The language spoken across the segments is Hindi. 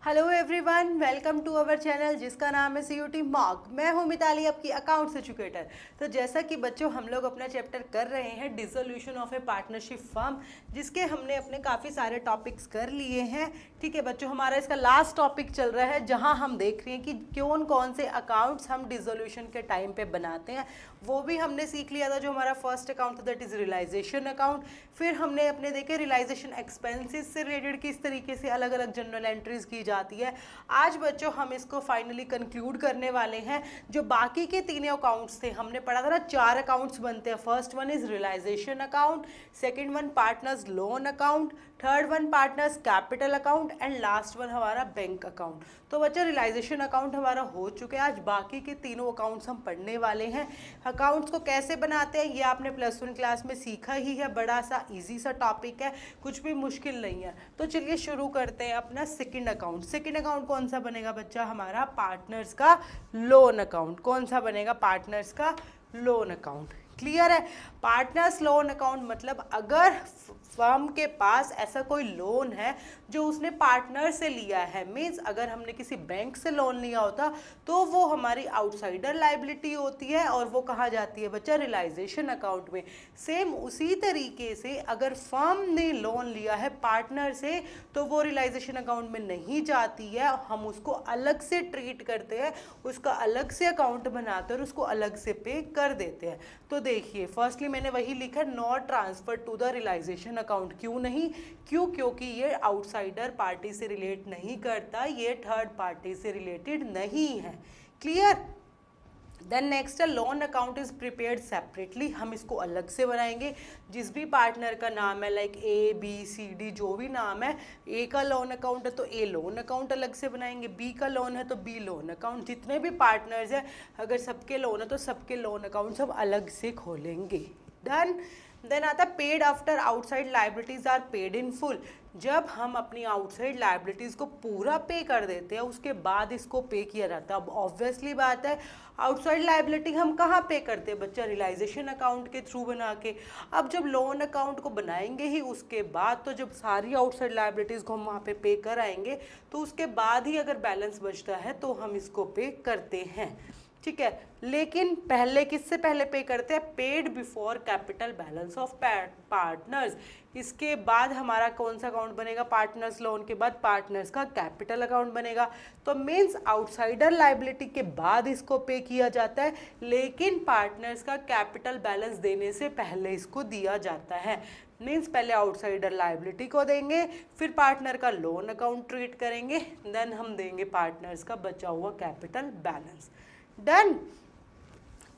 Hello everyone, welcome to our channel जिसका नाम है CUT मॉक। मैं हूं मिताली, आपकी अकाउंट्स एजुकेटर। तो जैसा कि बच्चों हम लोग अपना चैप्टर कर रहे हैं dissolution of A partnership firm, जिसके हमने अपने काफ़ी सारे टॉपिक्स कर लिए हैं। ठीक है बच्चों, हमारा इसका लास्ट टॉपिक चल रहा है जहां हम देख रहे हैं कि कौन कौन से अकाउंट्स हम डिसोल्यूशन के टाइम पे बनाते हैं। वो भी हमने सीख लिया था। जो हमारा फर्स्ट अकाउंट था दैट इज़ रियलाइजेशन अकाउंट। फिर हमने अपने देखे रियलाइजेशन एक्सपेंसेस से रिलेटेड किस तरीके से अलग अलग जनरल एंट्रीज की जाती है। आज बच्चों हम इसको फाइनली कंक्लूड करने वाले हैं। जो बाकी के तीनों अकाउंट्स थे, हमने पढ़ा था ना 4 अकाउंट्स बनते हैं। First one is realisation account, second one partners loan account, third one partners capital account and last one हमारा बैंक अकाउंट। तो बच्चा रियलाइजेशन अकाउंट हमारा हो चुके हैं। आज बाकी के तीनों अकाउंट्स हम पढ़ने वाले हैं। अकाउंट्स को कैसे बनाते हैं ये आपने +1 क्लास में सीखा ही है। बड़ा सा इजी सा टॉपिक है, कुछ भी मुश्किल नहीं है। तो चलिए शुरू करते हैं अपना सेकंड अकाउंट। सेकंड अकाउंट कौन सा बनेगा बच्चा? हमारा पार्टनर्स का लोन अकाउंट। कौन सा बनेगा? पार्टनर्स का लोन अकाउंट। क्लियर है? पार्टनर्स लोन अकाउंट मतलब अगर फर्म के पास ऐसा कोई लोन है जो उसने पार्टनर से लिया है, मीन्स अगर हमने किसी बैंक से लोन लिया होता तो वो हमारी आउटसाइडर लाइबिलिटी होती है और वो कहाँ जाती है बच्चा? रियलाइजेशन अकाउंट में। सेम उसी तरीके से अगर फर्म ने लोन लिया है पार्टनर से तो वो रियलाइजेशन अकाउंट में नहीं जाती है। हम उसको अलग से ट्रीट करते हैं, उसका अलग से अकाउंट बनाते हैं और उसको अलग से पे कर देते हैं। तो देखिए फर्स्टली मैंने वही लिखा, not transfer to the realisation account. क्यों नहीं? क्योंकि ये आउटसाइडर पार्टी से रिलेट नहीं करता, ये थर्ड पार्टी से रिलेटेड नहीं है। Clear? Then next loan account is prepared separately. हम इसको अलग से बनाएंगे। जिस भी पार्टनर का नाम है लाइक ABCD जो भी नाम है, A का लोन अकाउंट है तो A लोन अकाउंट अलग से बनाएंगे, B का लोन है तो B लोन अकाउंट। जितने भी पार्टनर्स हैं अगर सबके लोन है तो सबके लोन अकाउंट सब अलग से खोलेंगे। डन। देन आता है paid after outside liabilities are paid in full. जब हम अपनी आउटसाइड लाइबिलिटीज को पूरा पे कर देते हैं उसके बाद इसको पे किया जाता है। अब ऑब्वियसली बात है आउटसाइड लाइबिलिटी हम कहाँ पे करते हैं बच्चा? रियलाइजेशन अकाउंट के थ्रू बना के। अब जब लोन अकाउंट को बनाएंगे ही उसके बाद, तो जब सारी आउटसाइड लाइबिलिटीज को हम वहाँ पे कर आएंगे तो उसके बाद ही अगर बैलेंस बचता है तो हम इसको पे करते हैं। ठीक है, लेकिन पहले किससे पहले पे करते हैं? Paid before capital balance of partners. इसके बाद हमारा कौन सा अकाउंट बनेगा? पार्टनर्स लोन के बाद पार्टनर्स का कैपिटल अकाउंट बनेगा। तो मीन्स आउटसाइडर लाइबिलिटी के बाद इसको पे किया जाता है, लेकिन पार्टनर्स का कैपिटल बैलेंस देने से पहले इसको दिया जाता है। मीन्स पहले आउटसाइडर लाइबिलिटी को देंगे, फिर पार्टनर का लोन अकाउंट ट्रीट करेंगे, देन हम देंगे पार्टनर्स का बचा हुआ कैपिटल बैलेंस। डन।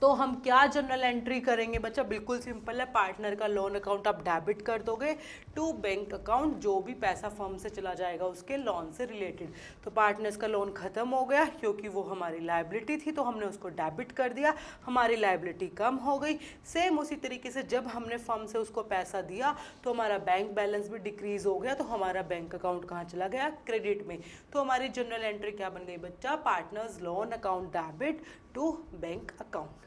तो हम क्या जनरल एंट्री करेंगे बच्चा? बिल्कुल सिंपल है। पार्टनर का लोन अकाउंट आप डेबिट कर दोगे टू बैंक अकाउंट, जो भी पैसा फर्म से चला जाएगा उसके लोन से रिलेटेड। तो पार्टनर्स का लोन खत्म हो गया क्योंकि वो हमारी लाइबिलिटी थी तो हमने उसको डेबिट कर दिया, हमारी लाइबिलिटी कम हो गई। सेम उसी तरीके से जब हमने फर्म से उसको पैसा दिया तो हमारा बैंक बैलेंस भी डिक्रीज हो गया, तो हमारा बैंक अकाउंट कहाँ चला गया? क्रेडिट में। तो हमारी जनरल एंट्री क्या बन गई बच्चा? Partners loan account debit to bank account.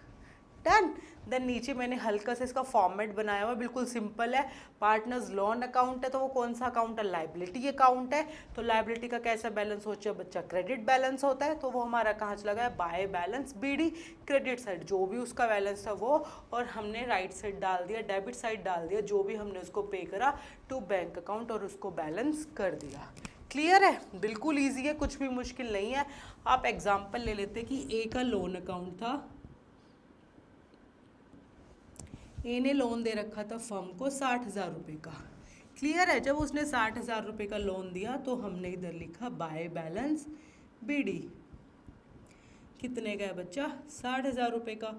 Done. Then नीचे मैंने हल्का से इसका फॉर्मेट बनाया हुआ, बिल्कुल सिंपल है। पार्टनर्स लोन अकाउंट है तो वो कौन सा अकाउंट है? लाइबिलिटी अकाउंट है। तो लाइबिलिटी का कैसा बैलेंस होता है बच्चा? क्रेडिट बैलेंस होता है। तो वो हमारा कहाँ चला गया? By balance BD, credit side जो भी उसका बैलेंस था वो, और हमने राइट साइड डाल दिया, डेबिट साइड डाल दिया जो भी हमने उसको पे करा टू बैंक अकाउंट और उसको बैलेंस कर दिया। क्लियर है? बिल्कुल ईजी है, कुछ भी मुश्किल नहीं है। आप एग्जाम्पल ले लेते कि A का लोन अकाउंट था, ए ने लोन दे रखा था फर्म को 60,000 रुपये का। क्लियर है? जब उसने 60,000 रुपये का लोन दिया तो हमने इधर लिखा बाय बैलेंस BD। कितने का है बच्चा? 60,000 रुपये का।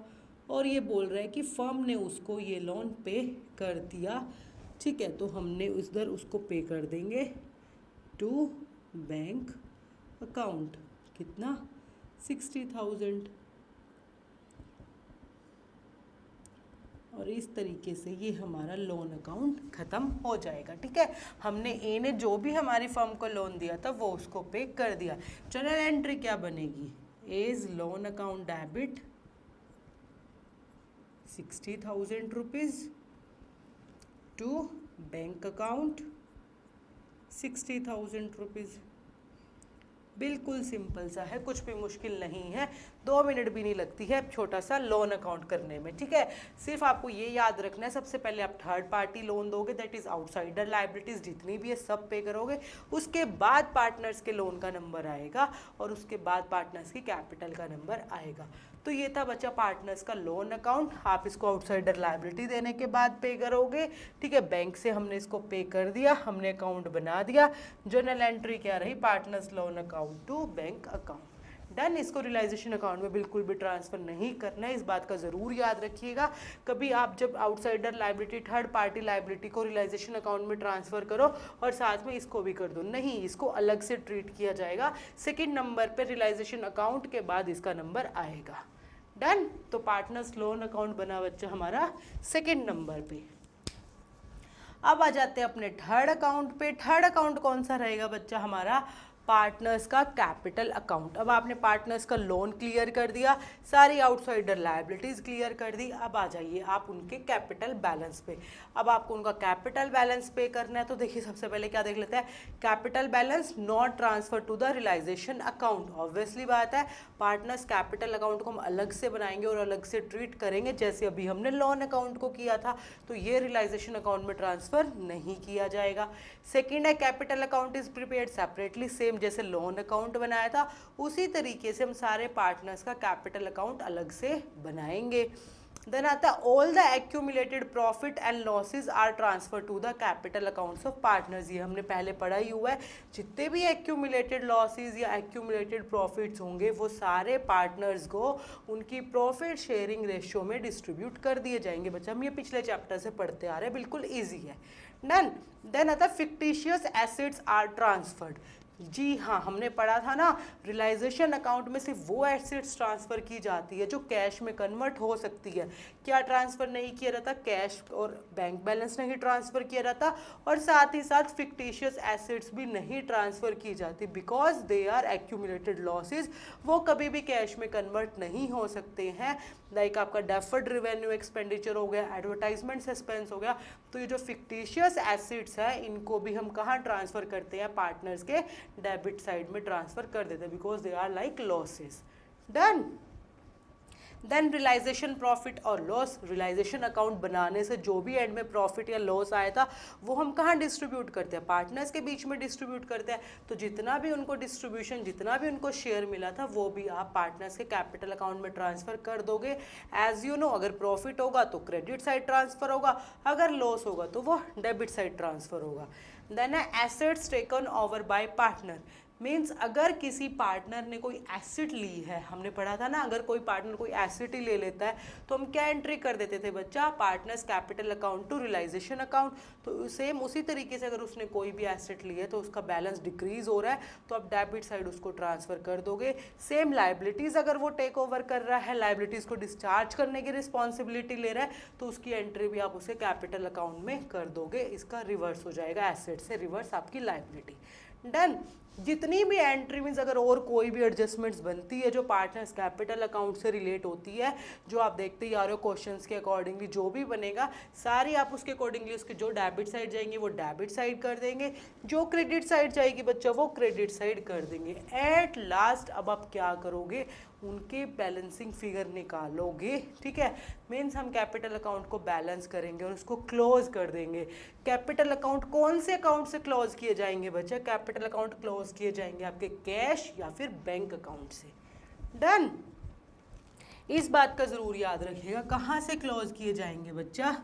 और ये बोल रहा है कि फर्म ने उसको ये लोन पे कर दिया। ठीक है, तो हमने उधर उसको पे कर देंगे टू बैंक अकाउंट। कितना? 60,000। और इस तरीके से ये हमारा लोन अकाउंट ख़त्म हो जाएगा। ठीक है, हमने ए ने जो भी हमारी फर्म को लोन दिया था वो उसको पे कर दिया। जनरल एंट्री क्या बनेगी? As loan account debit 60,000 rupees to bank account 60,000 rupees. बिल्कुल सिंपल सा है, कुछ भी मुश्किल नहीं है, 2 मिनट भी नहीं लगती है छोटा सा लोन अकाउंट करने में। ठीक है, सिर्फ आपको ये याद रखना है, सबसे पहले आप थर्ड पार्टी लोन दोगे, दैट इज आउटसाइडर लाइबिलिटीज जितनी भी है सब पे करोगे, उसके बाद पार्टनर्स के लोन का नंबर आएगा और उसके बाद पार्टनर्स की कैपिटल का नंबर आएगा। तो ये था बच्चा पार्टनर्स का लोन अकाउंट। आप इसको आउटसाइडर लायबिलिटी देने के बाद पे करोगे। ठीक है, बैंक से हमने इसको पे कर दिया, हमने अकाउंट बना दिया। जर्नल एंट्री क्या रही, partners loan account to bank account. Done. इसको रियलाइजेशन अकाउंट में बिल्कुल भी ट्रांसफर नहीं करना है, इस बात का ज़रूर याद रखिएगा। कभी आप जब outsider liability, third party liability को रियलाइजेशन अकाउंट में ट्रांसफ़र करो और साथ में इसको भी कर दो, नहीं, इसको अलग से ट्रीट किया जाएगा। सेकेंड नंबर पर रियलाइजेशन अकाउंट के बाद इसका नंबर आएगा। डन। तो पार्टनर्स लोन अकाउंट बना बच्चा हमारा सेकेंड नंबर पे। अब आ जाते हैं अपने थर्ड अकाउंट पे। थर्ड अकाउंट कौन सा रहेगा बच्चा हमारा, पार्टनर्स का कैपिटल अकाउंट। अब आपने पार्टनर्स का लोन क्लियर कर दिया, सारी आउटसाइडर लायबिलिटीज क्लियर कर दी। अब आ जाइए आप उनके कैपिटल बैलेंस पे। अब आपको उनका कैपिटल बैलेंस पे करना है, तो देखिए सबसे पहले क्या देख लेते हैं, capital balance not transfer to the realisation account. Obviously बात है, पार्टनर्स कैपिटल अकाउंट को हम अलग से बनाएंगे और अलग से ट्रीट करेंगे, जैसे अभी हमने लोन अकाउंट को किया था। तो ये रियलाइजेशन अकाउंट में ट्रांसफर नहीं किया जाएगा। सेकेंड है, capital account is prepared separately, same जैसे लोन अकाउंट बनाया था उसी तरीके से हम सारे पार्टनर्स का कैपिटल अकाउंट अलग से बनाएंगे। देन आता है all the accumulated profit and losses are transfer to the capital accounts of partners. ये हमने पहले पढ़ा ही हुआ है, जितने भी एक्यूमुलेटेड लॉसेस या एक्यूमुलेटेड प्रॉफिट्स होंगे वो सारे पार्टनर्स को उनकी प्रॉफिट शेयरिंग रेशियो में डिस्ट्रीब्यूट कर दिए जाएंगे। बच्चा हम ये पिछले चैप्टर से पढ़ते आ रहे हैं, बिल्कुल ईजी है। डन। देन आता है फिक्टिशियस एसेट्स आर ट्रांसफर्ड। जी हाँ, हमने पढ़ा था ना, रियलाइजेशन अकाउंट में सिर्फ वो एसेट्स ट्रांसफ़र की जाती है जो कैश में कन्वर्ट हो सकती है। क्या ट्रांसफ़र नहीं किया जाता, कैश और बैंक बैलेंस नहीं ट्रांसफ़र किया जाता, और साथ ही साथ फिक्टिशियस एसेट्स भी नहीं ट्रांसफ़र की जाती, because they are accumulated losses. वो कभी भी कैश में कन्वर्ट नहीं हो सकते हैं। लाइक आपका डेफर्ड रेवेन्यू एक्सपेंडिचर हो गया, एडवर्टाइजमेंट सस्पेंस हो गया। तो ये जो फिक्टिशियस एसेट्स है इनको भी हम कहाँ ट्रांसफ़र करते हैं, पार्टनर्स के डेबिट साइड में ट्रांसफर कर देते हैं, because they are like losses. Done. Then realisation profit और लॉस। रियलाइजेशन अकाउंट बनाने से जो भी एंड में प्रॉफिट या लॉस आया था वो हम कहाँ डिस्ट्रीब्यूट करते हैं, पार्टनर्स के बीच में डिस्ट्रीब्यूट करते हैं। तो जितना भी उनको डिस्ट्रीब्यूशन, जितना भी उनको शेयर मिला था वो भी आप पार्टनर्स के कैपिटल अकाउंट में ट्रांसफर कर दोगे। एज यू नो, अगर प्रॉफिट होगा तो क्रेडिट साइड ट्रांसफर होगा, अगर लॉस होगा तो वो डेबिट साइड ट्रांसफर होगा। देन है assets taken over by partner. Means अगर किसी पार्टनर ने कोई एसेट ली है, हमने पढ़ा था ना, अगर कोई पार्टनर कोई एसेट ही ले लेता है तो हम क्या एंट्री कर देते थे बच्चा, partners capital account to realisation account. तो सेम उसी तरीके से अगर उसने कोई भी एसेट ली है तो उसका बैलेंस डिक्रीज हो रहा है तो आप डेबिट साइड उसको ट्रांसफर कर दोगे। सेम लाइबिलिटीज अगर वो टेक ओवर कर रहा है, लाइबिलिटीज को डिस्चार्ज करने की रिस्पॉन्सिबिलिटी ले रहा है, तो उसकी एंट्री भी आप उसे कैपिटल अकाउंट में कर दोगे। इसका रिवर्स हो जाएगा, एसेट से रिवर्स आपकी लाइबिलिटी। डन। जितनी भी एंट्री मीन्स अगर और कोई भी एडजस्टमेंट्स बनती है जो पार्टनर्स कैपिटल अकाउंट से रिलेट होती है, जो आप देखते ही आ रहे हो क्वेश्चंस के अकॉर्डिंगली जो भी बनेगा सारी आप उसके अकॉर्डिंगली उसके जो डेबिट साइड जाएंगे वो डेबिट साइड कर देंगे, जो क्रेडिट साइड जाएगी बच्चा वो क्रेडिट साइड कर देंगे। एट लास्ट अब आप क्या करोगे, उनके बैलेंसिंग फिगर निकालोगे। ठीक है, मीन्स हम कैपिटल अकाउंट को बैलेंस करेंगे और उसको क्लोज कर देंगे। कैपिटल अकाउंट कौन से अकाउंट से क्लोज किए जाएंगे बच्चा, कैपिटल अकाउंट क्लोज किए जाएंगे आपके कैश या फिर बैंक अकाउंट से। डन। इस बात का जरूर याद रखिएगा, कहाँ से क्लोज किए जाएंगे बच्चा,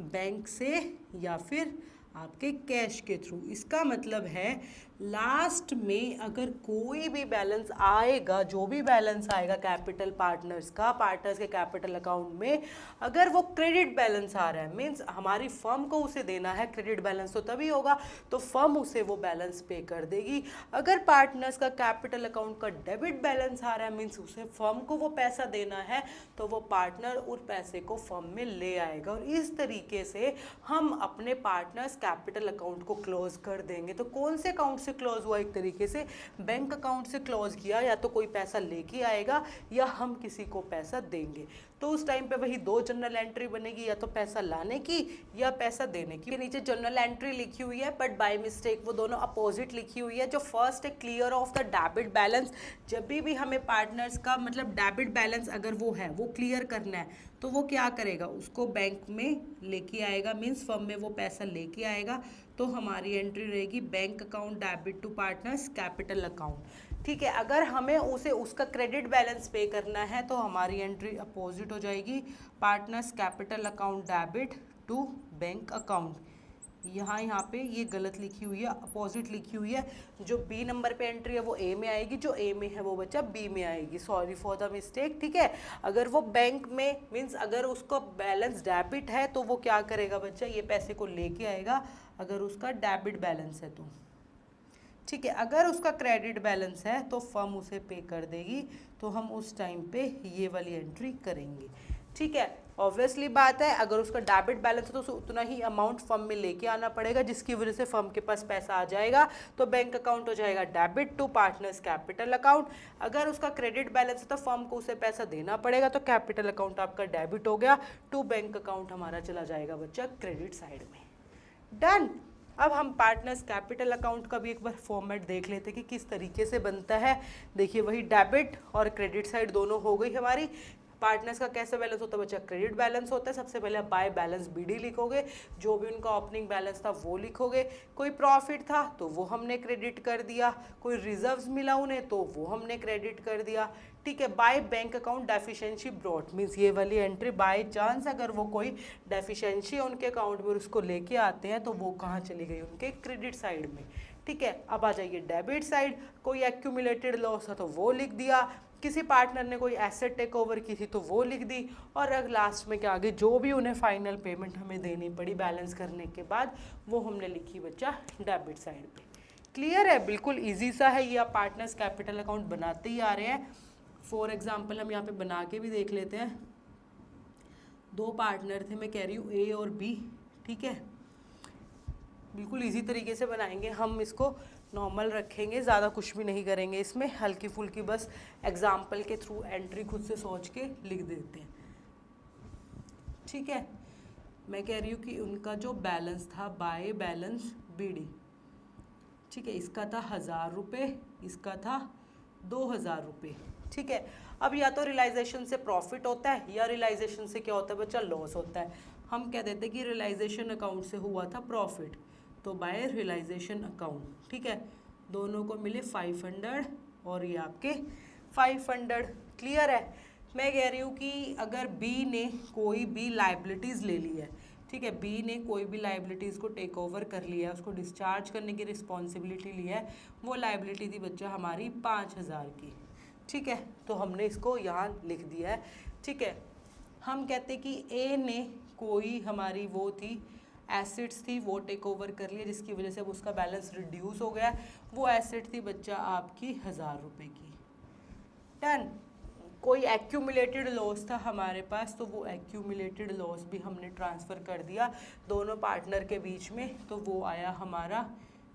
बैंक से या फिर आपके कैश के थ्रू। इसका मतलब है लास्ट में अगर कोई भी बैलेंस आएगा, जो भी बैलेंस आएगा कैपिटल पार्टनर्स का, पार्टनर्स के कैपिटल अकाउंट में, अगर वो क्रेडिट बैलेंस आ रहा है, मीन्स हमारी फर्म को उसे देना है, क्रेडिट बैलेंस तो तभी होगा तो फर्म उसे वो बैलेंस पे कर देगी। अगर पार्टनर्स का कैपिटल अकाउंट का डेबिट बैलेंस आ रहा है, मीन्स उसे फर्म को वो पैसा देना है, तो वो पार्टनर उस पैसे को फर्म में ले आएगा। और इस तरीके से हम अपने पार्टनर्स कैपिटल अकाउंट को क्लोज कर देंगे। तो कौन से अकाउंट से से क्लोज हुआ, एक तरीके से बैंक अकाउंट से क्लोज किया, या तो कोई पैसा लेके आएगा या हम किसी को पैसा देंगे। तो उस टाइम पे वही दो जर्नल एंट्री बनेगी, या तो पैसा लाने की या पैसा देने की। नीचे जर्नल एंट्री लिखी हुई है बट बाय मिस्टेक वो दोनों अपोजिट लिखी हुई है। जो फर्स्ट है clear of the debit balance, जब भी हमें पार्टनर्स का मतलब डेबिट बैलेंस अगर वो है वो क्लियर करना है तो वो क्या करेगा, उसको बैंक में लेके आएगा, मीन्स फर्म में वो पैसा लेके आएगा। तो हमारी एंट्री रहेगी bank account debit to partners capital account. ठीक है, अगर हमें उसे उसका क्रेडिट बैलेंस पे करना है तो हमारी एंट्री अपोजिट हो जाएगी, partners capital account debit to bank account. यहाँ पे ये गलत लिखी हुई है, अपोजिट लिखी हुई है। जो बी नंबर पे एंट्री है वो ए में आएगी, जो ए में है वो बच्चा बी में आएगी। Sorry for the mistake. ठीक है, अगर वो बैंक में मीन्स अगर उसको बैलेंस डेबिट है तो वो क्या करेगा बच्चा, ये पैसे को लेके आएगा अगर उसका डेबिट बैलेंस है तो। ठीक है, अगर उसका क्रेडिट बैलेंस है तो फर्म उसे पे कर देगी, तो हम उस टाइम पे ये वाली एंट्री करेंगे। ठीक है, ऑब्वियसली बात है, अगर उसका डेबिट बैलेंस है तो उसे उतना ही अमाउंट फर्म में लेके आना पड़ेगा, जिसकी वजह से फर्म के पास पैसा आ जाएगा। तो बैंक अकाउंट हो जाएगा debit to partners capital account. अगर उसका क्रेडिट बैलेंस है तो फर्म को उसे पैसा देना पड़ेगा, तो कैपिटल अकाउंट आपका डेबिट हो गया, टू बैंक अकाउंट हमारा चला जाएगा बच्चा क्रेडिट साइड में। डन। अब हम पार्टनर्स कैपिटल अकाउंट का भी एक बार फॉर्मेट देख लेते हैं कि किस तरीके से बनता है। देखिए, वही डेबिट और क्रेडिट साइड दोनों हो गई हमारी। पार्टनर्स का कैसा बैलेंस होता है बच्चा, क्रेडिट बैलेंस होता है। सबसे पहले बाय बैलेंस बीडी लिखोगे, जो भी उनका ओपनिंग बैलेंस था वो लिखोगे। कोई प्रॉफिट था तो वो हमने क्रेडिट कर दिया, कोई रिजर्व्स मिला उन्हें तो वो हमने क्रेडिट कर दिया। ठीक है, by bank account deficiency brought, means ये वाली एंट्री बाय चांस अगर वो कोई डेफिशिएंसी उनके अकाउंट में उसको लेके आते हैं तो वो कहाँ चली गई, उनके क्रेडिट साइड में। ठीक है, अब आ जाइए डेबिट साइड। कोई एक्यूमुलेटेड लॉस था तो वो लिख दिया, किसी पार्टनर ने कोई एसेट टेक ओवर की थी तो वो लिख दी, और अब लास्ट में क्या आ गई, जो भी उन्हें फाइनल पेमेंट हमें देनी पड़ी बैलेंस करने के बाद वो हमने लिखी बच्चा डेबिट साइड पे। क्लियर है, बिल्कुल इजी सा है ये। आप पार्टनर्स कैपिटल अकाउंट बनाते ही आ रहे हैं। फॉर एग्जाम्पल हम यहाँ पे बना के भी देख लेते हैं। दो पार्टनर थे, मैं कह रही हूँ ए और बी। ठीक है, बिल्कुल इजी तरीके से बनाएंगे हम इसको, नॉर्मल रखेंगे, ज़्यादा कुछ भी नहीं करेंगे इसमें, हल्की फुल्की बस एग्जाम्पल के थ्रू एंट्री खुद से सोच के लिख देते हैं। ठीक है, मैं कह रही हूँ कि उनका जो बैलेंस था बाय बैलेंस बीडी, ठीक है, इसका था 1000 रुपये, इसका था 2000 रुपये। ठीक है, अब या तो रियलाइजेशन से प्रॉफिट होता है या रियलाइजेशन से क्या होता है बच्चा, लॉस होता है। हम कह देते हैं कि रियलाइजेशन अकाउंट से हुआ था प्रॉफिट, तो बाय रियलाइजेशन अकाउंट। ठीक है, दोनों को मिले 500 और ये आपके 500। क्लियर है। मैं कह रही हूँ कि अगर बी ने कोई भी लाइबिलिटीज़ ले ली है, ठीक है, बी ने कोई भी लाइबिलिटीज़ को टेक ओवर कर लिया है, उसको डिस्चार्ज करने की रिस्पॉन्सिबिलिटी ली है, वो लाइबिलिटी थी बच्चा हमारी 5000 की। ठीक है, तो हमने इसको यहाँ लिख दिया है। ठीक है, हम कहते कि ए ने कोई हमारी वो थी एसेट्स थी वो टेक ओवर कर लिया, जिसकी वजह से अब उसका बैलेंस रिड्यूस हो गया। वो एसेट थी बच्चा आपकी 1000 रुपये की। डन। कोई एक्यूमुलेटेड लॉस था हमारे पास, तो वो एक्यूमुलेटेड लॉस भी हमने ट्रांसफ़र कर दिया दोनों पार्टनर के बीच में, तो वो आया हमारा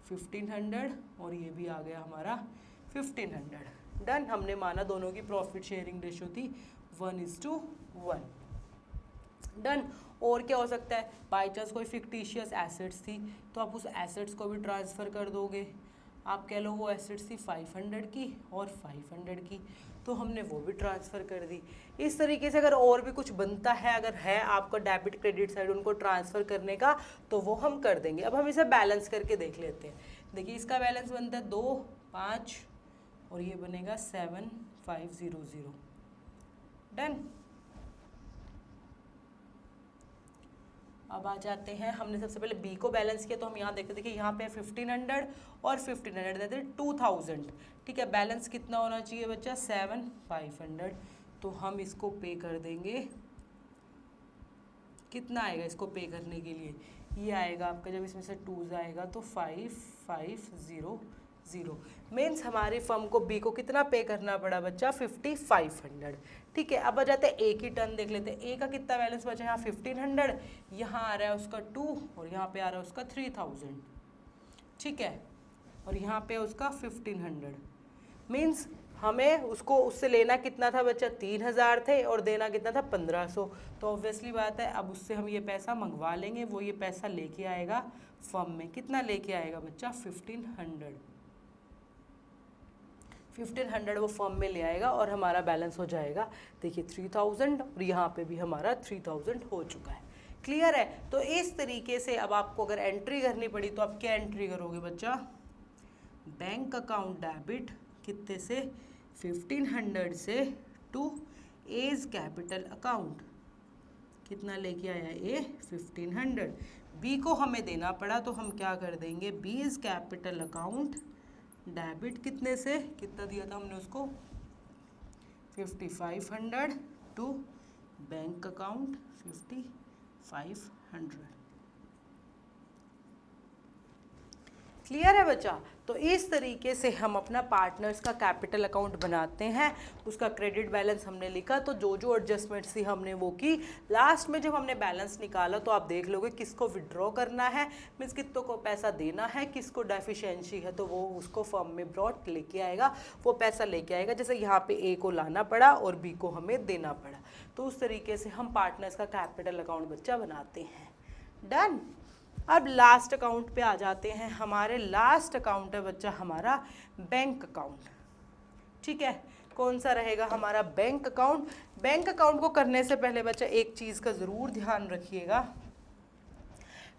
1500 और ये भी आ गया हमारा 1500। डन। हमने माना दोनों की प्रॉफिट शेयरिंग रेशो थी 1:1। डन। और क्या हो सकता है, बाई चांस कोई फिक्टिशियस एसेट्स थी तो आप उस एसेट्स को भी ट्रांसफ़र कर दोगे। आप कह लो वो एसेट्स थी 500 की और 500 की, तो हमने वो भी ट्रांसफ़र कर दी। इस तरीके से अगर और भी कुछ बनता है, अगर है आपका डेबिट क्रेडिट साइड उनको ट्रांसफ़र करने का, तो वो हम कर देंगे। अब हम इसे बैलेंस करके देख लेते हैं। देखिए, इसका बैलेंस बनता है 2, 5 और ये बनेगा 7500। डन। अब आ जाते हैं, हमने सबसे पहले बी को बैलेंस किया, तो हम यहाँ देखते, देखिए यहाँ पे 1500 और 1500 देते 2000। ठीक है, बैलेंस कितना होना चाहिए बच्चा, 7500। तो हम इसको पे कर देंगे। कितना आएगा इसको पे करने के लिए, ये आएगा आपका, जब इसमें से 2 आएगा तो 5500। मीन्स हमारी फर्म को बी को कितना पे करना पड़ा बच्चा, 5500। ठीक है, अब आ जाते हैं ए की टर्न देख लेते हैं। ए का कितना बैलेंस बचा, यहाँ 1500, यहाँ आ रहा है उसका 2 और यहाँ पे आ रहा है उसका 3000। ठीक है, और यहाँ पे उसका 1500। मीन्स हमें उसको उससे लेना कितना था बच्चा, 3000 थे और देना कितना था 1500। तो ऑब्वियसली बात है अब उससे हम ये पैसा मंगवा लेंगे, वो ये पैसा लेके आएगा फर्म में। कितना लेके आएगा बच्चा, 1500 वो फर्म में ले आएगा और हमारा बैलेंस हो जाएगा देखिए 3000 और यहाँ पे भी हमारा 3000 हो चुका है। क्लियर है। तो इस तरीके से अब आपको अगर एंट्री करनी पड़ी तो आप क्या एंट्री करोगे बच्चा, बैंक अकाउंट डेबिट कितने से, 1500 से टू एज कैपिटल अकाउंट। कितना लेके आया ए, 1500। बी को हमें देना पड़ा तो हम क्या कर देंगे, B is capital account debit कितने से, कितना दिया था हमने उसको 5500 टू बैंक अकाउंट 5500। क्लियर है बच्चा। तो इस तरीके से हम अपना पार्टनर्स का कैपिटल अकाउंट बनाते हैं। उसका क्रेडिट बैलेंस हमने लिखा, तो जो जो एडजस्टमेंट्स थी हमने वो की। लास्ट में जब हमने बैलेंस निकाला तो आप देख लोगे किसको विड्रॉ करना है, मीन्स कितनों को पैसा देना है, किसको डेफिशिएंसी है तो वो उसको फर्म में ब्रॉट लेके आएगा, वो पैसा लेके आएगा। जैसे यहाँ पे ए को लाना पड़ा और बी को हमें देना पड़ा, तो उस तरीके से हम पार्टनर्स का कैपिटल अकाउंट बच्चा बनाते हैं। डन। अब लास्ट अकाउंट पे आ जाते हैं। हमारे लास्ट अकाउंट है बच्चा हमारा बैंक अकाउंट। ठीक है, कौन सा रहेगा हमारा बैंक अकाउंट। बैंक अकाउंट को करने से पहले बच्चा एक चीज़ का ज़रूर ध्यान रखिएगा।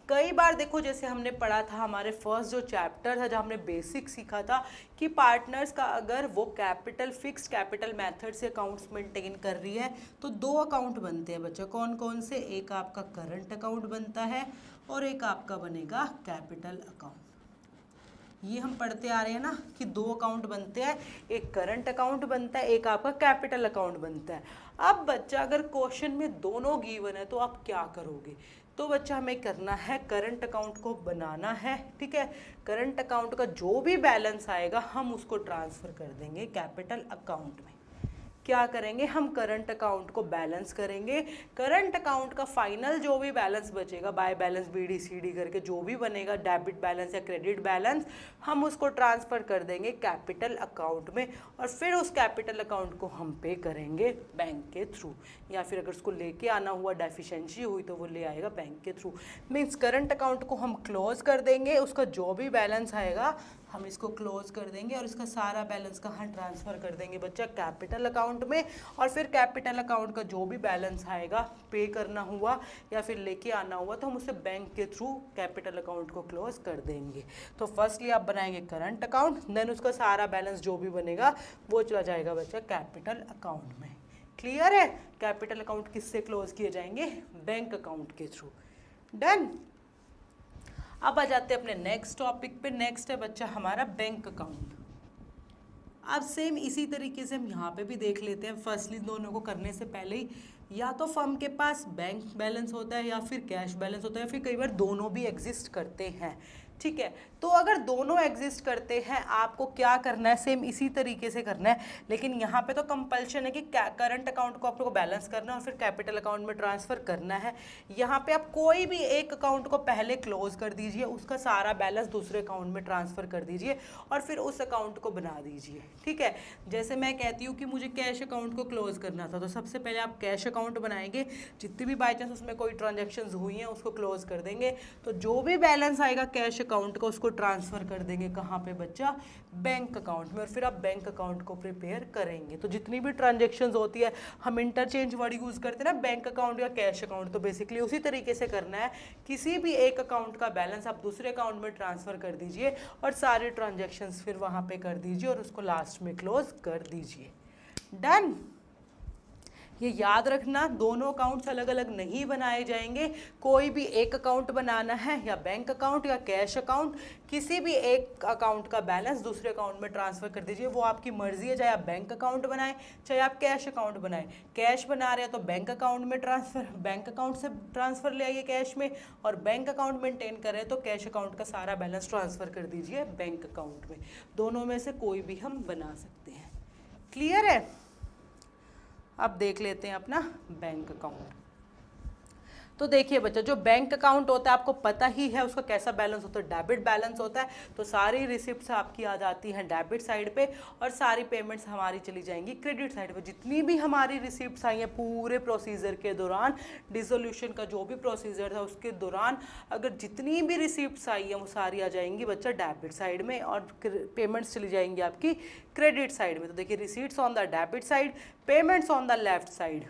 कई बार देखो, जैसे हमने पढ़ा था हमारे फर्स्ट जो चैप्टर था जहाँ हमने बेसिक सीखा था कि पार्टनर्स का अगर वो कैपिटल फिक्स्ड कैपिटल मेथड से अकाउंट्स मेंटेन कर रही है तो दो अकाउंट बनते हैं बच्चा। कौन कौन से, एक आपका करंट अकाउंट बनता है और एक आपका बनेगा कैपिटल अकाउंट। ये हम पढ़ते आ रहे हैं ना कि दो अकाउंट बनते हैं, एक करंट अकाउंट बनता है, एक आपका कैपिटल अकाउंट बनता है। अब बच्चा अगर क्वेश्चन में दोनों गिवन है तो आप क्या करोगे, तो बच्चा हमें करना है करंट अकाउंट को बनाना है। ठीक है, करंट अकाउंट का जो भी बैलेंस आएगा हम उसको ट्रांसफ़र कर देंगे कैपिटल अकाउंट में। क्या करेंगे, हम करंट अकाउंट को बैलेंस करेंगे। करंट अकाउंट का फाइनल जो भी बैलेंस बचेगा, बाय बैलेंस BD CD करके जो भी बनेगा, डेबिट बैलेंस या क्रेडिट बैलेंस, हम उसको ट्रांसफ़र कर देंगे कैपिटल अकाउंट में। और फिर उस कैपिटल अकाउंट को हम पे करेंगे बैंक के थ्रू, या फिर अगर उसको लेके आना हुआ, डेफिशिएंसी हुई तो वो ले आएगा बैंक के थ्रू। मीन्स करंट अकाउंट को हम क्लोज कर देंगे, उसका जो भी बैलेंस आएगा हम इसको क्लोज कर देंगे और इसका सारा बैलेंस कहाँ ट्रांसफ़र कर देंगे बच्चा, कैपिटल अकाउंट में। और फिर कैपिटल अकाउंट का जो भी बैलेंस आएगा, पे करना हुआ या फिर लेके आना हुआ, तो हम उसे बैंक के थ्रू कैपिटल अकाउंट को क्लोज कर देंगे। तो फर्स्टली आप बनाएंगे करंट अकाउंट, देन उसका सारा बैलेंस जो भी बनेगा वो चला जाएगा बच्चा कैपिटल अकाउंट में। क्लियर है। कैपिटल अकाउंट किससे क्लोज किए जाएंगे, बैंक अकाउंट के थ्रू। डन। अब आ जाते हैं अपने नेक्स्ट टॉपिक पे। नेक्स्ट है बच्चा हमारा बैंक अकाउंट। अब सेम इसी तरीके से हम यहाँ पे भी देख लेते हैं। फर्स्टली दोनों को करने से पहले ही या तो फर्म के पास बैंक बैलेंस होता है या फिर कैश बैलेंस होता है, या फिर कई बार दोनों भी एग्जिस्ट करते हैं। ठीक है, तो अगर दोनों एग्जिस्ट करते हैं आपको क्या करना है, सेम इसी तरीके से करना है। लेकिन यहाँ पे तो कंपल्शन है कि करंट अकाउंट को आपको बैलेंस करना है और फिर कैपिटल अकाउंट में ट्रांसफ़र करना है। यहाँ पे आप कोई भी एक अकाउंट को पहले क्लोज कर दीजिए, उसका सारा बैलेंस दूसरे अकाउंट में ट्रांसफ़र कर दीजिए और फिर उस अकाउंट को बना दीजिए। ठीक है, जैसे मैं कहती हूँ कि मुझे कैश अकाउंट को क्लोज करना था, तो सबसे पहले आप कैश अकाउंट बनाएंगे, जितनी भी बाई चांस उसमें कोई ट्रांजेक्शन हुई हैं उसको क्लोज कर देंगे। तो जो भी बैलेंस आएगा कैश अकाउंट का उसको ट्रांसफ़र कर देंगे कहाँ पे बच्चा, बैंक अकाउंट में। और फिर आप बैंक अकाउंट को प्रिपेयर करेंगे। तो जितनी भी ट्रांजेक्शन्स होती है, हम इंटरचेंज वर्ड यूज़ करते हैं ना, बैंक अकाउंट या कैश अकाउंट, तो बेसिकली उसी तरीके से करना है। किसी भी एक अकाउंट का बैलेंस आप दूसरे अकाउंट में ट्रांसफ़र कर दीजिए और सारे ट्रांजेक्शन्स फिर वहाँ पे कर दीजिए और उसको लास्ट में क्लोज कर दीजिए। डन। ये याद रखना, दोनों अकाउंट्स अलग अलग नहीं बनाए जाएंगे। कोई भी एक अकाउंट बनाना है, या बैंक अकाउंट या कैश अकाउंट, किसी भी एक अकाउंट का बैलेंस दूसरे अकाउंट में ट्रांसफ़र कर दीजिए। वो आपकी मर्जी है, चाहे आप बैंक अकाउंट बनाएं चाहे आप कैश अकाउंट बनाएं। कैश बना रहे हैं तो बैंक अकाउंट में ट्रांसफ़र, बैंक अकाउंट से ट्रांसफ़र ले आइए कैश में, और बैंक अकाउंट मेंटेन कर रहे हैं तो कैश अकाउंट का सारा बैलेंस ट्रांसफ़र कर दीजिए बैंक अकाउंट में। दोनों में से कोई भी हम बना सकते हैं। क्लियर है। अब देख लेते हैं अपना बैंक अकाउंट। तो देखिए बच्चा, जो बैंक अकाउंट होता है आपको पता ही है उसका कैसा बैलेंस होता है, डेबिट बैलेंस होता है। तो सारी रिसिप्ट्स आपकी आ जाती हैं डेबिट साइड पे और सारी पेमेंट्स हमारी चली जाएंगी क्रेडिट साइड पे। जितनी भी हमारी रिसिप्ट्स आई हैं पूरे प्रोसीजर के दौरान, डिसोल्यूशन का जो भी प्रोसीजर था उसके दौरान, अगर जितनी भी रिसिप्ट्स आई हैं वो सारी आ जाएंगी बच्चा डेबिट साइड में और पेमेंट्स चली जाएंगी आपकी क्रेडिट साइड में। तो देखिए, receipts on the debit side, payments on the left side.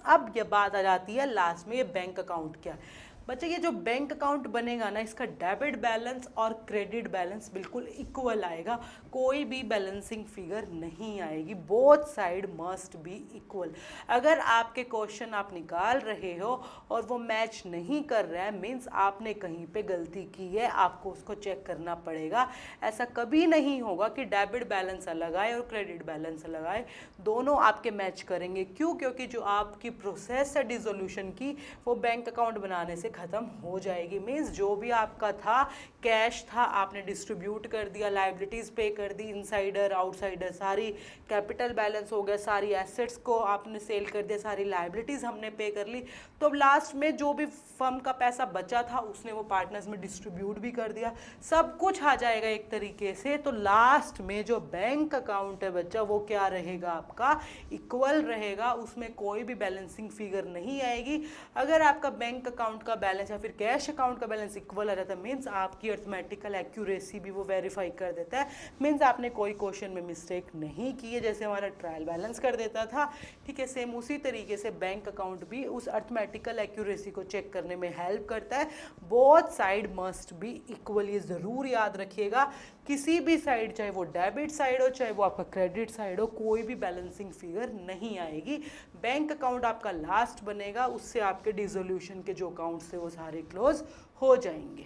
अब ये बात आ जाती है लास्ट में, ये बैंक अकाउंट क्या है बच्चे। ये जो बैंक अकाउंट बनेगा ना, इसका डेबिट बैलेंस और क्रेडिट बैलेंस बिल्कुल इक्वल आएगा, कोई भी बैलेंसिंग फिगर नहीं आएगी, both side must be equal. अगर आपके क्वेश्चन आप निकाल रहे हो और वो मैच नहीं कर रहा है, मीन्स आपने कहीं पे गलती की है, आपको उसको चेक करना पड़ेगा। ऐसा कभी नहीं होगा कि डेबिट बैलेंस अलग आए और क्रेडिट बैलेंस अलग आए, दोनों आपके मैच करेंगे। क्यों? क्योंकि जो आपकी प्रोसेस है डिसोल्यूशन की, वो बैंक अकाउंट बनाने से खत्म हो जाएगी। मीन्स जो भी आपका था, कैश था, आपने डिस्ट्रीब्यूट कर दिया, लाइबिलिटीज पे कर दी, इनसाइडर आउटसाइडर सारी, कैपिटल बैलेंस हो गया, सारी एसेट्स को आपने सेल कर दिया, सारी लाइबिलिटीज हमने पे कर ली। तो अब लास्ट में जो भी फर्म का पैसा बचा था उसने वो पार्टनर्स में डिस्ट्रीब्यूट भी कर दिया, सब कुछ आ जाएगा एक तरीके से। तो लास्ट में जो बैंक अकाउंट है बच्चा, वो क्या रहेगा आपका, इक्वल रहेगा, उसमें कोई भी बैलेंसिंग फिगर नहीं आएगी। अगर आपका बैंक अकाउंट का बैलेंस या फिर कैश अकाउंट का बैलेंस इक्वल आ जाता है, मीन्स आपकी अर्थमेटिकल एक्यूरेसी भी वो वेरीफाई कर देता है, मीन्स आपने कोई क्वेश्चन में मिस्टेक नहीं की है, जैसे हमारा ट्रायल बैलेंस कर देता था। ठीक है, सेम उसी तरीके से बैंक अकाउंट भी उस अर्थमेटिकल एक्यूरेसी को चेक करने में हेल्प करता है। Both side must be equal, ये ज़रूर याद रखिएगा। किसी भी साइड, चाहे वो डेबिट साइड हो चाहे वो आपका क्रेडिट साइड हो, कोई भी बैलेंसिंग फिगर नहीं आएगी। बैंक अकाउंट आपका लास्ट बनेगा, उससे आपके डिसोल्यूशन के जो अकाउंट्स थे वो सारे क्लोज हो जाएंगे।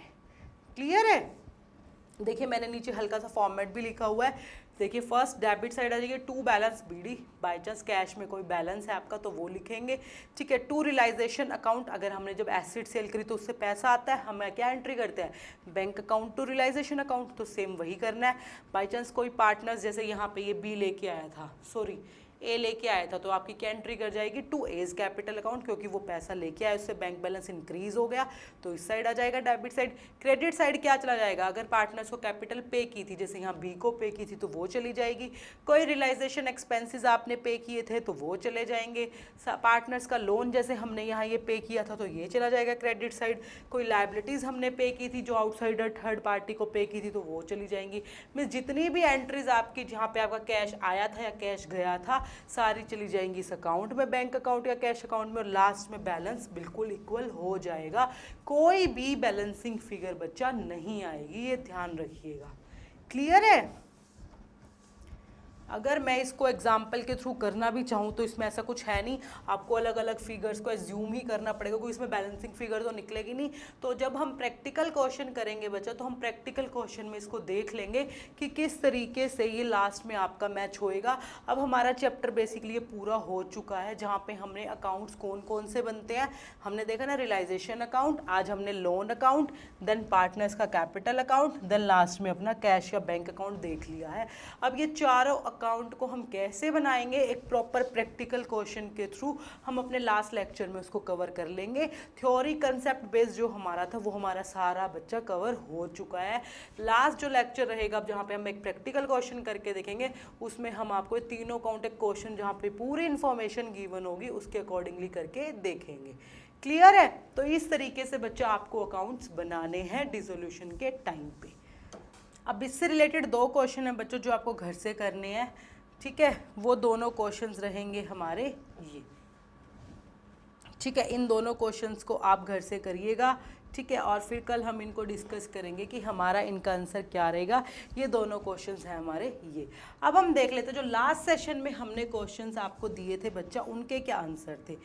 क्लियर है? देखिए, मैंने नीचे हल्का सा फॉर्मेट भी लिखा हुआ है। देखिए, फर्स्ट डेबिट साइड आ जाएगी, to balance BD, by chance cash में कोई बैलेंस है आपका तो वो लिखेंगे। ठीक है, टू रियलाइजेशन अकाउंट, अगर हमने जब एसिड सेल करी तो उससे पैसा आता है, हम क्या एंट्री करते हैं, bank account to realisation account, तो सेम वही करना है। बाई चांस कोई पार्टनर्स, जैसे यहाँ पे ये बी लेके आया था, सॉरी ए लेके आया था, तो आपकी क्या एंट्री कर जाएगी, टू एज कैपिटल अकाउंट, क्योंकि वो पैसा लेके आया, उससे बैंक बैलेंस इंक्रीज हो गया, तो इस साइड आ जाएगा डेबिट साइड। क्रेडिट साइड क्या चला जाएगा, अगर पार्टनर्स को कैपिटल पे की थी, जैसे यहाँ बी को पे की थी, तो वो चली जाएगी। कोई रियलाइजेशन एक्सपेंसेस आपने पे किए थे तो वो चले जाएंगे। पार्टनर्स का लोन जैसे हमने यहाँ ये पे किया था तो ये चला जाएगा क्रेडिट साइड। कोई लाइबिलिटीज़ हमने पे की थी जो आउटसाइडर थर्ड पार्टी को पे की थी तो वो चली जाएंगी। मीन्स जितनी भी एंट्रीज आपकी जहाँ पे आपका कैश आया था या कैश गया था, सारी चली जाएंगी इस अकाउंट में, बैंक अकाउंट या कैश अकाउंट में, और लास्ट में बैलेंस बिल्कुल इक्वल हो जाएगा। कोई भी बैलेंसिंग फिगर बच्चा नहीं आएगी, ये ध्यान रखिएगा। क्लियर है? अगर मैं इसको एग्जाम्पल के थ्रू करना भी चाहूँ तो इसमें ऐसा कुछ है नहीं, आपको अलग अलग फिगर्स को एज्यूम ही करना पड़ेगा, क्योंकि इसमें बैलेंसिंग फिगर तो निकलेगी नहीं। तो जब हम प्रैक्टिकल क्वेश्चन करेंगे बच्चा, तो हम प्रैक्टिकल क्वेश्चन में इसको देख लेंगे कि किस तरीके से ये लास्ट में आपका मैच होएगा। अब हमारा चैप्टर बेसिकली ये पूरा हो चुका है, जहाँ पे हमने अकाउंट्स कौन कौन से बनते हैं हमने देखा ना, रियलाइजेशन अकाउंट, आज हमने लोन अकाउंट, देन पार्टनर्स का कैपिटल अकाउंट, देन लास्ट में अपना कैश या बैंक अकाउंट देख लिया है। अब ये चारों अकाउंट को हम कैसे बनाएंगे, एक प्रॉपर प्रैक्टिकल क्वेश्चन के थ्रू हम अपने लास्ट लेक्चर में उसको कवर कर लेंगे। थ्योरी कंसेप्ट बेस्ड जो हमारा था वो हमारा सारा बच्चा कवर हो चुका है। लास्ट जो लेक्चर रहेगा अब जहाँ पे हम एक प्रैक्टिकल क्वेश्चन करके देखेंगे, उसमें हम आपको तीनों काउंट एक क्वेश्चन जहाँ पे पूरी इन्फॉर्मेशन गिवन होगी उसके अकॉर्डिंगली करके देखेंगे। क्लियर है? तो इस तरीके से बच्चा आपको अकाउंट्स बनाने हैं डिसोल्यूशन के टाइम पे। अब इससे रिलेटेड दो क्वेश्चन हैं बच्चों जो आपको घर से करने हैं। ठीक है, वो दोनों क्वेश्चंस रहेंगे हमारे ये। ठीक है, इन दोनों क्वेश्चंस को आप घर से करिएगा। ठीक है, और फिर कल हम इनको डिस्कस करेंगे कि हमारा इनका आंसर क्या रहेगा। ये दोनों क्वेश्चंस हैं हमारे ये। अब हम देख लेते हैं जो लास्ट सेशन में हमने क्वेश्चंस आपको दिए थे बच्चा, उनके क्या आंसर थे।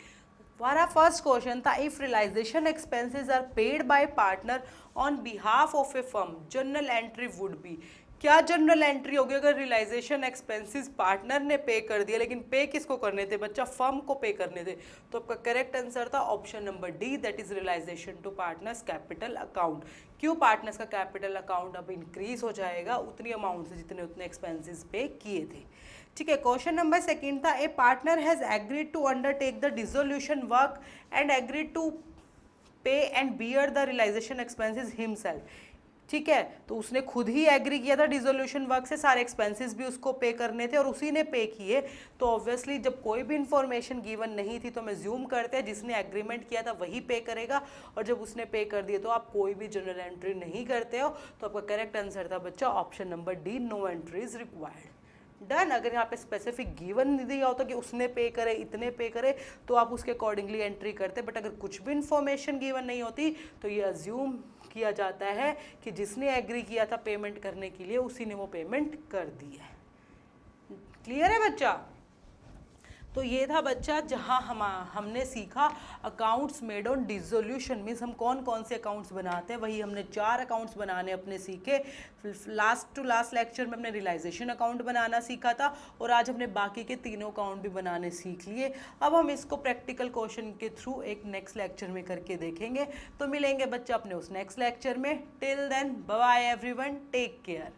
हमारा फर्स्ट क्वेश्चन था, if realisation expenses are paid by partner on behalf of a firm, journal entry would be. क्या जनरल एंट्री होगी अगर रियलाइजेशन एक्सपेंसेस पार्टनर ने पे कर दिया, लेकिन पे किसको करने थे बच्चा, फर्म को पे करने थे। तो आपका करेक्ट आंसर था option number D, that is realisation to partners capital account. क्यों? पार्टनर्स का कैपिटल अकाउंट अब इंक्रीज हो जाएगा उतनी अमाउंट से जितने उतने एक्सपेंसेस पे किए थे। ठीक है, क्वेश्चन नंबर सेकंड था, a partner has agreed to undertake the dissolution work and agreed to pay and bear the realisation expenses himself. ठीक है, तो उसने खुद ही एग्री किया था डिसोल्यूशन वर्क से, सारे एक्सपेंसेस भी उसको पे करने थे और उसी ने पे किए। तो ऑब्वियसली जब कोई भी इंफॉर्मेशन गिवन नहीं थी तो मैं ज्यूम करते हैं जिसने एग्रीमेंट किया था वही पे करेगा, और जब उसने पे कर दिए तो आप कोई भी जनरल एंट्री नहीं करते हो। तो आपका करेक्ट आंसर था बच्चा option number D, no entry is required. Done. अगर यहाँ पे स्पेसिफिक गिवन नहीं दिया होता कि उसने पे करे, इतने पे करे, तो आप उसके अकॉर्डिंगली एंट्री करते, बट अगर कुछ भी इंफॉर्मेशन गिवन नहीं होती तो ये अज्यूम किया जाता है कि जिसने एग्री किया था पेमेंट करने के लिए उसी ने वो पेमेंट कर दी है। क्लियर है बच्चा? तो ये था बच्चा जहाँ हमने सीखा accounts made on dissolution, means हम कौन कौन से अकाउंट्स बनाते हैं। वही हमने 4 अकाउंट्स बनाने अपने सीखे। लास्ट टू लास्ट लेक्चर में हमने रियलाइजेशन अकाउंट बनाना सीखा था और आज हमने बाकी के तीनों अकाउंट भी बनाने सीख लिए। अब हम इसको प्रैक्टिकल क्वेश्चन के थ्रू एक नेक्स्ट लेक्चर में करके देखेंगे। तो मिलेंगे बच्चा अपने उस नेक्स्ट लेक्चर में। Till then bye everyone, take care.